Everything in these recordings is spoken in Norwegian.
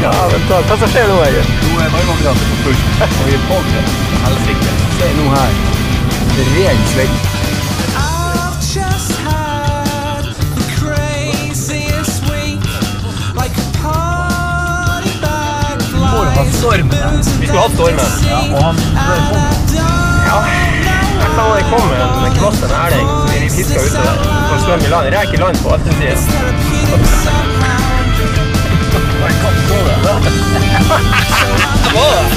Ja, men hva som skjer nå, Egil? Nå varmeapparatet på fullt, og vi er på det. Helsike. Se nå her. Det er ren sving. Vi må jo ha stormen. Vi skulle hatt stormen. Ja, og han bør komme. Ja, jeg sa han kom med en kvass en erling, så vi fisket ute der. For svømme i land, rek i land på alt den siden. Hva er katt på det? Det var det.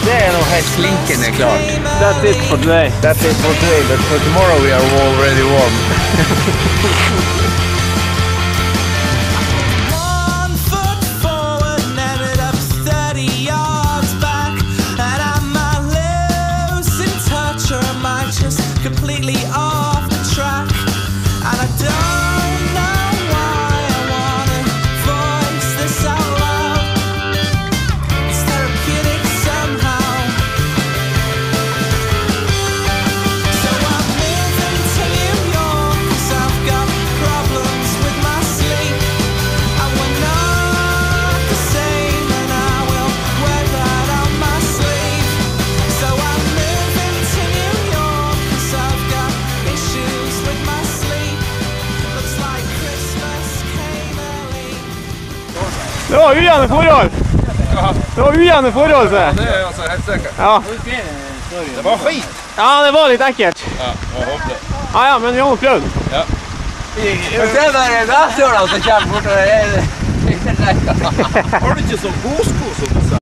Det er noe helt slinkende klart. That's it for today. That's it for today, but for tomorrow we are already warm. One foot forward and ended up 30 yards back. And I might lose in touch or I might just completely off the track. And I don't know why I wanna voice this out loud. It's therapeutic somehow. So I'm moving to New York 'cause I've got problems with my sleep. And we're not the same and I will wear that on my sleeve. So I'm moving to New York 'cause I've got issues with my sleep. Looks like Christmas came early. Det var ujevne forhold. Det var ujevne forhold, se. Det er altså helt sikkert. Ja. Det var skit. Ja, det var litt ekkelt. Ja, det var håpelig. Ja, men vi har nok prøvd. Ja. Det er bare neste år som kommer bort og Har du ikke så god sko som du sa?